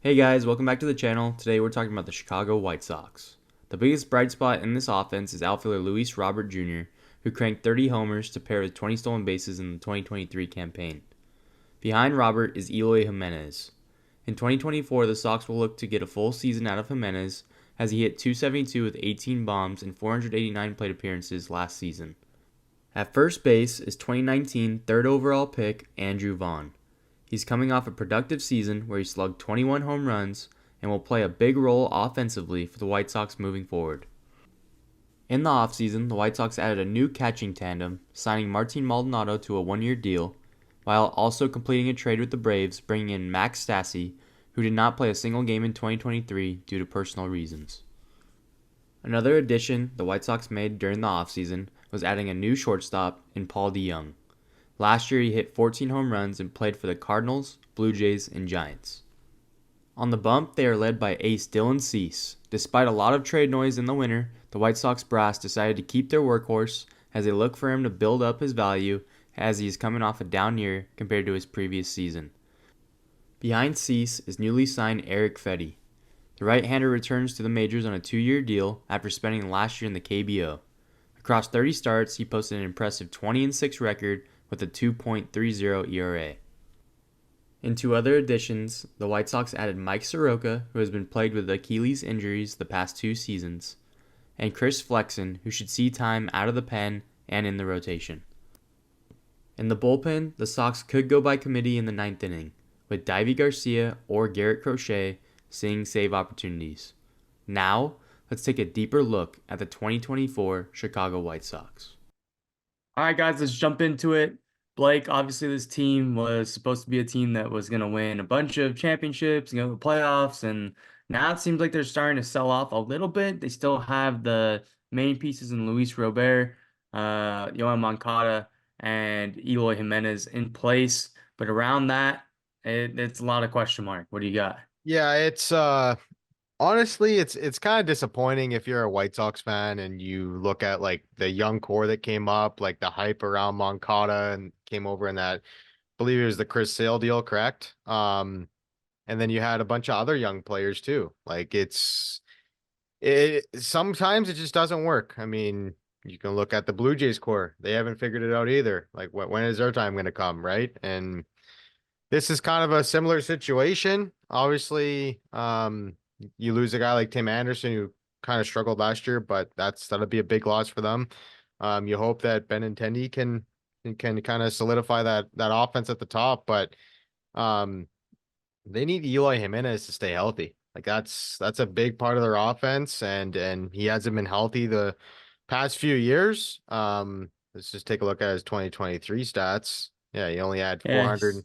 Hey guys, welcome back to the channel. Today we're talking about the Chicago White Sox. The biggest bright spot in this offense is outfielder Luis Robert Jr., who cranked 30 homers to pair with 20 stolen bases in the 2023 campaign. Behind Robert is Eloy Jimenez. In 2024, the Sox will look to get a full season out of Jimenez as he hit 272 with 18 bombs and 489 plate appearances last season. At first base is 2019 third overall pick Andrew Vaughn. He's coming off a productive season where he slugged 21 home runs and will play a big role offensively for the White Sox moving forward. In the offseason, the White Sox added a new catching tandem, signing Martin Maldonado to a one-year deal, while also completing a trade with the Braves, bringing in Max Stassi, who did not play a single game in 2023 due to personal reasons. Another addition the White Sox made during the offseason was adding a new shortstop in Paul DeJong. Last year, he hit 14 home runs and played for the Cardinals, Blue Jays, and Giants. On the bump, they are led by ace Dylan Cease. Despite a lot of trade noise in the winter, the White Sox brass decided to keep their workhorse as they look for him to build up his value as he is coming off a down year compared to his previous season. Behind Cease is newly signed Erick Fedde. The right-hander returns to the majors on a 2-year deal after spending last year in the KBO. Across 30 starts, he posted an impressive 20-6 record with a 2.30 ERA. In two other additions, the White Sox added Mike Soroka, who has been plagued with Achilles injuries the past 2 seasons, and Chris Flexen, who should see time out of the pen and in the rotation. In the bullpen, the Sox could go by committee in the ninth inning, with Deivi Garcia or Garrett Crochet seeing save opportunities. Now, let's take a deeper look at the 2024 Chicago White Sox. All right, guys, let's jump into it. Blake, obviously, this team was supposed to be a team that was going to win a bunch of championships, go to the playoffs, and now it seems like they're starting to sell off a little bit. They still have the main pieces in Luis Robert, Yohan Moncada, and Eloy Jimenez in place, but around that, it's a lot of question mark. What do you got? Yeah, it's honestly it's kind of disappointing if you're a White Sox fan and you look at like the young core that came up, like the hype around Moncada and came over in that, I believe it was the Chris Sale deal, correct? And then you had a bunch of other young players too. Like it sometimes it just doesn't work. I mean, you can look at the Blue Jays core. They haven't figured it out either. Like when is their time going to come, right? And this is kind of a similar situation. Obviously, you lose a guy like Tim Anderson who kind of struggled last year, but that'll be a big loss for them. You hope that Benintendi can kind of solidify that offense at the top, but um, they need Eloy Jimenez to stay healthy. Like that's a big part of their offense, and he hasn't been healthy the past few years. Let's just take a look at his 2023 stats. Yeah, he only had Yes. 400.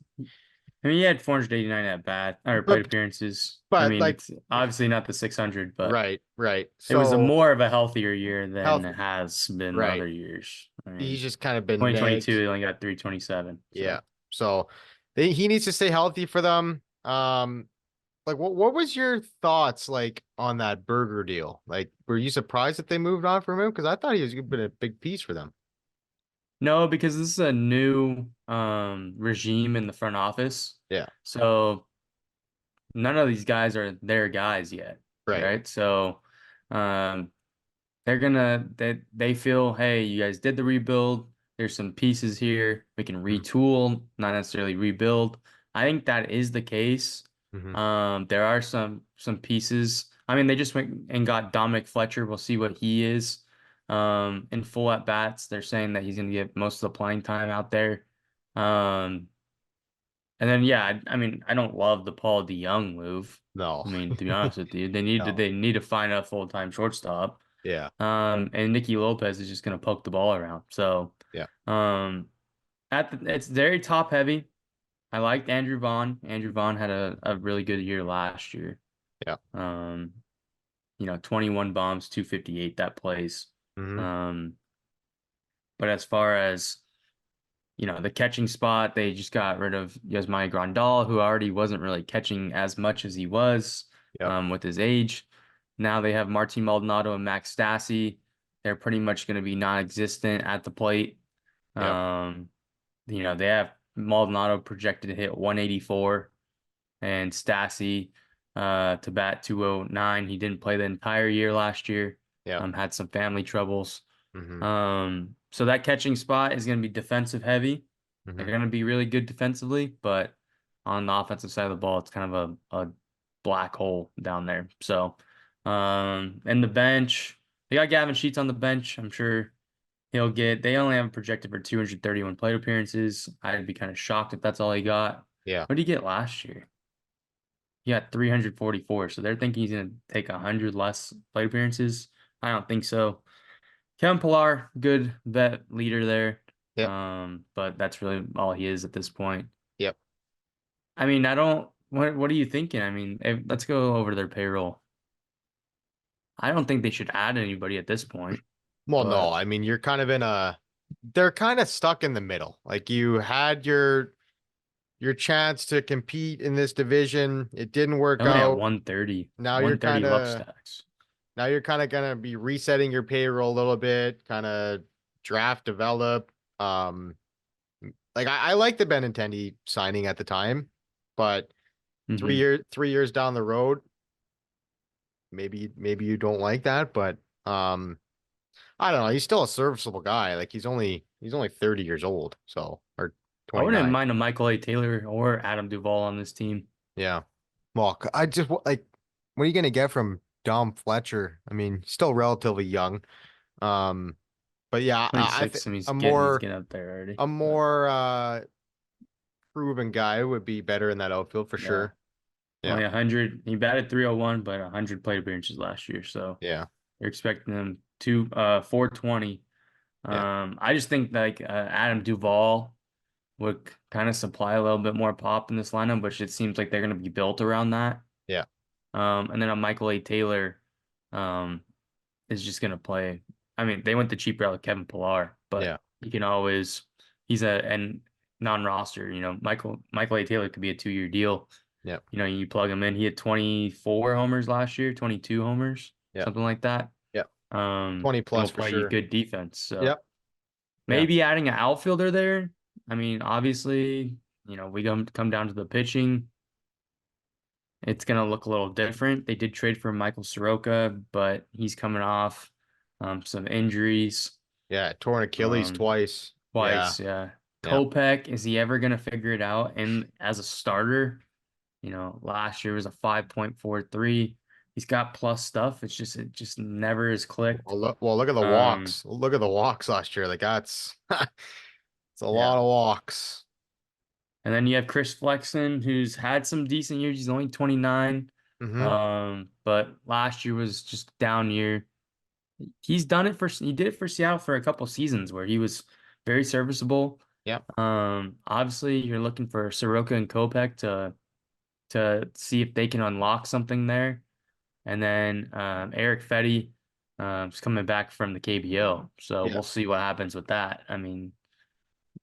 I mean, he had 489 at bat or plate But appearances. I but mean, like it's obviously not the 600, but right. it was a So more of a healthier year than it healthy, has been right. other years. I He's mean, just kind of been nagged. 2022, he only got 327. Yeah. So, So he needs to stay healthy for them. Like what was your thoughts like on that Burger deal? Like, were you surprised that they moved on from him? Because I thought he was been a big piece for them. no, because this is a new regime in the front office. Yeah. So, none of these guys are their guys yet, Right. right? So, um, they feel, hey, you guys did the rebuild. There's some pieces here. We can retool, not necessarily rebuild. I think that is the case. Mm-hmm. There are some pieces. I mean, they just went and got Dominic Fletcher. We'll see what he is. In full at bats. They're saying that he's gonna get most of the playing time out there. Um, and then yeah, I mean, I don't love the Paul DeYoung move. No. I mean, to be honest with you, No. they need to find a full-time shortstop. Yeah. And Nicky Lopez is just going to poke the ball around. So, Yeah. um, it's very top heavy. I liked Andrew Vaughn. Andrew Vaughn had a really good year last year. Yeah. Um, 21 bombs, 258, that plays. Mm-hmm. Um, but as far as, the catching spot, they just got rid of Yasmani Grandal, who already wasn't really catching as much as he was, Yep. with his age. Now they have Martin Maldonado and Max Stassi. They're pretty much going to be non-existent at the plate. Yep. They have Maldonado projected to hit 184 and Stassi to bat 209. He didn't play the entire year last year. Yeah. Had some family troubles. Mm-hmm. So that catching spot is going to be defensive heavy. They're Mm-hmm. going to be really good defensively, but on the offensive side of the ball, it's kind of a black hole down there. So, and the bench, they got Gavin Sheets on the bench. I'm sure they only have him projected for 231 plate appearances. I'd be kind of shocked if that's all he got. Yeah. What did he get last year? He got 344. So they're thinking he's going to take 100 less plate appearances. I don't think so. Kevin Pillar, good vet leader there. Yep. But that's really all he is at this point. Yep. I mean, I don't. What are you thinking? I mean, let's go over their payroll. I don't think they should add anybody at this point. Well, no, But I mean, you're kind of they're kind of stuck in the middle. Like you had your chance to compete in this division. It didn't work only at out. 130. Now you're 130 kind love of stacks. now you're kind of gonna be resetting your payroll a little bit, kind of draft develop. Like I like the Benintendi signing at the time, but Mhm. 3 years down the road, maybe you don't like that, but I don't know. He's still a serviceable guy. Like he's only 30 years old, so or I wouldn't 29. mind a Michael A. Taylor or Adam Duvall on this team. Yeah. Well, I just like what are you gonna get from Dom Fletcher? I mean, still relatively young. Um, but yeah, I 26. think I mean, a he's more getting up there already. a more proven guy would be better in that outfield for Yeah. sure. Yeah. Only 100. He batted 301, but 100 plate appearances last year. So Yeah. you're expecting him to 420. Yeah. I just think like Adam Duvall would kind of supply a little bit more pop in this lineup, which it seems like they're going to be built around that. Yeah. And then a Michael A. Taylor is just going to play. I mean, they went the cheap route with Kevin Pillar, but Yeah. you can always he's a non-roster. You know, Michael A. Taylor could be a 2-year deal. Yeah. You know, you plug him in. He had 24 homers last year, 22 homers, Yeah. something like that. Yeah. 20 And plus will for play you sure. good defense. So Yep. maybe adding an outfielder there. I mean, obviously, you know, we come down to the pitching. It's gonna look a little different. They did trade for Michael Soroka, but he's coming off some injuries Yeah. Torn Achilles um, twice. twice. Yeah. Yeah. Kopech, is he ever gonna figure it out? And as a starter, you know, last year was a 5.43. He's got plus stuff. It just never has clicked. Well, look at the walks. Look at the walks last year. Like that's it's a lot of walks. And then you have Chris Flexen, who's had some decent years. He's only 29. But last year was just a down year. He did it for Seattle for a couple seasons where he was very serviceable. Yeah. Obviously you're looking for Soroka and Kopech to see if they can unlock something there. And then Eric Fetty is coming back from the KBO. So Yeah. we'll see what happens with that. I mean,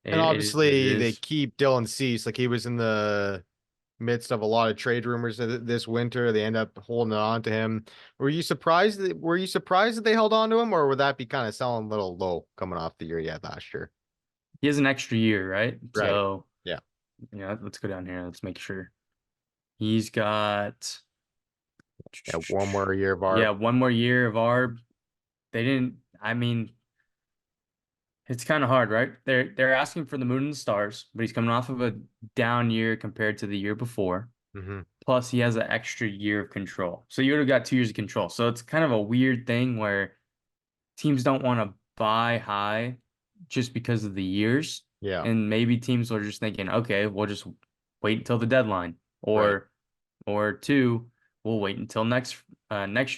And obviously they is. keep Dylan Cease. Like he was in the midst of a lot of trade rumors this winter. They end up holding on to him. Were you surprised that they held on to him, or would that be kind of selling a little low coming off the year he had last year? He has an extra year, right? Right. So Yeah. Yeah, let's go down here. Let's make sure. He's got Yeah, one more year of ARB. Yeah, one more year of ARB. I mean, it's kind of hard, right? They're asking for the moon and the stars, but he's coming off of a down year compared to the year before. Mm-hmm. Plus, he has an extra year of control. So you would have got 2 years of control. So it's kind of a weird thing where teams don't want to buy high just because of the years. Yeah. And maybe teams are just thinking, okay, we'll just wait until the deadline. Or two, we'll wait until next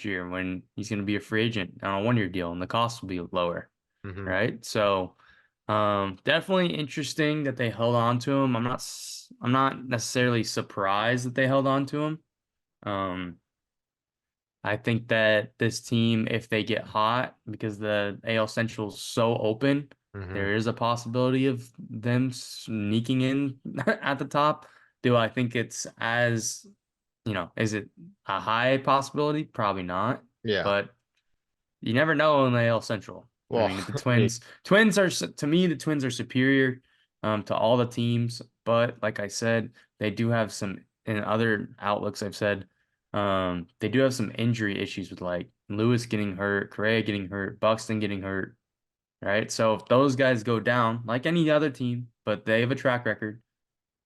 year when he's going to be a free agent on a 1-year deal and the cost will be lower. Mm-hmm. Right. So definitely interesting that they held on to him. I'm not necessarily surprised that they held on to him. I think that this team, if they get hot, because the AL Central is so open, Mm-hmm. there is a possibility of them sneaking in at the top. Do I think it's as, is it a high possibility? Probably not. Yeah. But you never know in the AL Central. Well, I mean, the Twins are, to me, the Twins are superior to all the teams. But like I said, they do have some, in other outlooks I've said, They do have some injury issues with like Lewis getting hurt, Correa getting hurt, Buxton getting hurt, right? So if those guys go down, like any other team, but they have a track record,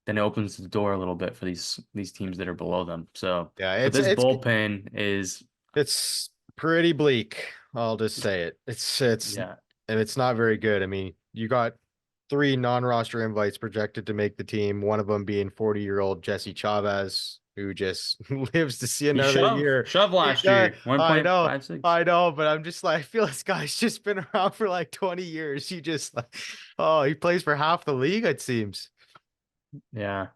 then it opens the door a little bit for these teams that are below them. So, Yeah, but it's this it's bullpen is, it's pretty bleak. I'll just say it. It's yeah, and it's not very good. I mean, you got three non-roster invites projected to make the team. One of them being 40-year-old Jesse Chavez, who just lives to see he another year. shove He last does. year, I know, 1.56. I know, but I'm just like, I feel this guy's just been around for like 20 years. He just like, oh, he plays for half the league, it seems. Yeah.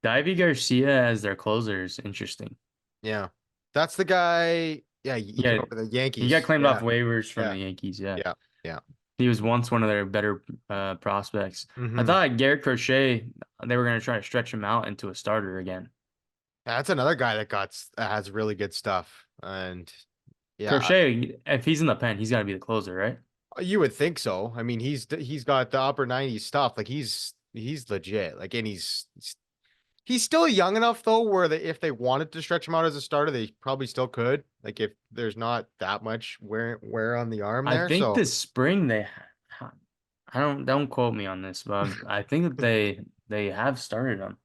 Divey Garcia as their closer is interesting. Yeah, that's the guy. Yeah, he came Yeah, over the he got Yankees. claimed off Yeah, waivers from yeah, the Yankees. Yeah. yeah, yeah. He was once one of their better prospects. I Hmm. thought Garrett Crochet, they were going to try to stretch him out into a starter again. That's another guy that has really good stuff. And yeah, Crochet, if he's in the pen, he's got to be the closer, right? you would think so. I mean, he's got the upper 90s stuff. Like he's legit. Like, and he's still young enough though, where if they wanted to stretch him out as a starter, they probably still could. Like if there's not that much wear on the arm I there. think So this spring I don't quote me on this, but I think that they have started him,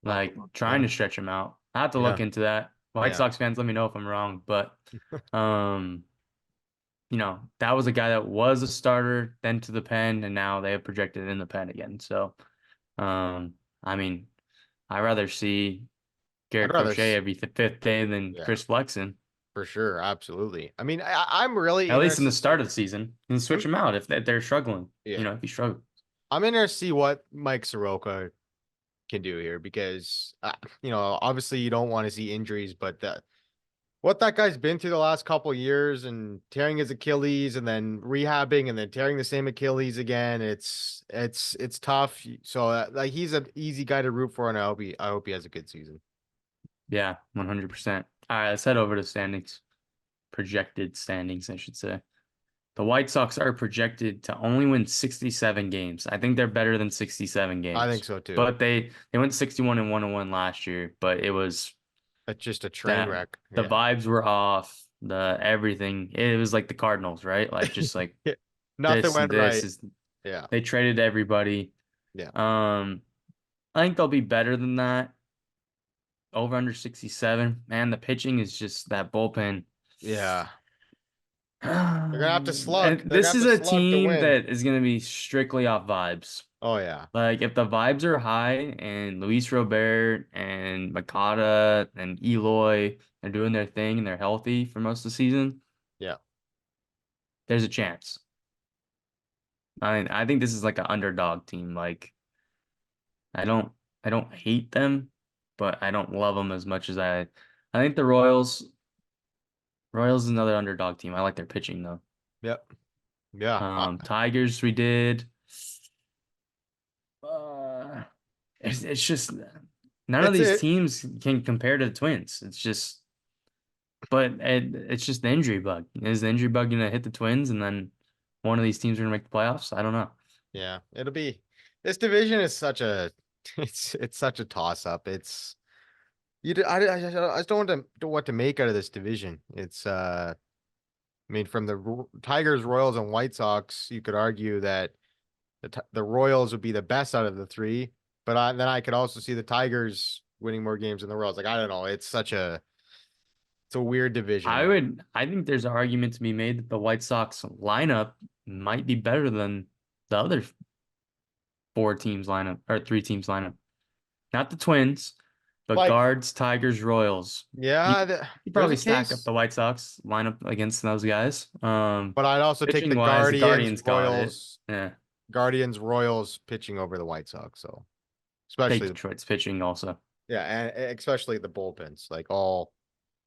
like trying yeah, to stretch him out. I have to yeah, look into that. White yeah. Sox fans, let me know if I'm wrong, but um, that was a guy that was a starter, then to the pen, and now they have projected in the pen again. So, I mean, I'd rather see I'd Garrett rather, Crochet every fifth day than yeah, Chris Flexen, for sure, absolutely. I mean, I'm really at least in the interested. start of the season, and switch him out if they're struggling. Yeah, If he struggles. I'm interested to see what Mike Soroka can do here because obviously you don't want to see injuries, but what that guy's been through the last couple years and tearing his Achilles and then rehabbing and then tearing the same Achilles again, it's tough. So like he's an easy guy to root for, and I hope he has a good season. Yeah, 100%. All right, let's head over to standings. Projected standings, I should say. The White Sox are projected to only win 67 games. I think they're better than 67 I think games. so too. But they went 61 and 101 last year, but it was That's just a train that wreck. the Yeah. vibes were off, the everything. It was like the Cardinals, right? Like just like Yeah. Nothing this and went this right. is Yeah. they traded everybody. Yeah. I think they'll be better than that. Over under 67. Man, the pitching is just that bullpen. Yeah. They're gonna have to slug. And They're gonna this have is to a slug to team win. that is going to be strictly off vibes. Oh yeah. Like if the vibes are high and Luis Robert and Makata and Eloy are doing their thing and they're healthy for most of the season, Yeah. there's a chance. I think this is like an underdog team. Like I don't hate them, but I don't love them as much as I think the Royals is another underdog team. I like their pitching though. Yep. Yeah. Tigers we did. It's just none of It's these it. teams can compare to the Twins. But it's just the injury bug. Is the injury bug gonna hit the Twins and then one of these teams are gonna make the playoffs? I don't know. Yeah. It'll be. This division is such a. It's such a toss up. It's I just don't know what to make out of this division. I mean, from the Tigers, Royals, and White Sox, you could argue that the Royals would be the best out of the three, but then I could also see the Tigers winning more games than the Royals. Like I don't know, it's a weird division. I think there's an argument to be made that the White Sox lineup might be better than the other four teams lineup or three teams lineup. Not the Twins, but Like, Guards, Tigers, Royals. yeah, You there's probably a stack up case, the White Sox lineup against those guys. but I'd also take Pitching the wise, the Guardians, Guardians got it. Royals, Yeah. Guardians, Royals pitching over the White Sox. So Take especially Detroit's pitching also. yeah, and especially the bullpens. Like all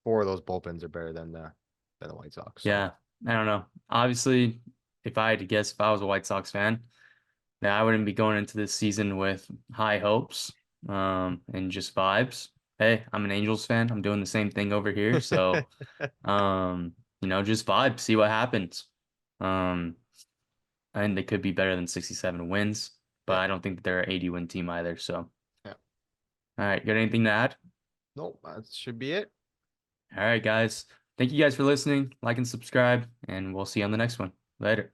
four of those bullpens are better than the White Sox. So. Yeah. I don't know. Obviously, if I had to guess, if I was a White Sox fan, then I wouldn't be going into this season with high hopes, and just vibes. Hey, I'm an Angels fan. I'm doing the same thing over here. So, just vibe, see what happens. Um, and they could be better than 67 wins, but Yeah. I don't think that they're an 80 win team either. So, Yeah. all right, got anything to add? Nope, that should be it. All right, guys. Thank you guys for listening. Like and subscribe, and we'll see you on the next one. Later.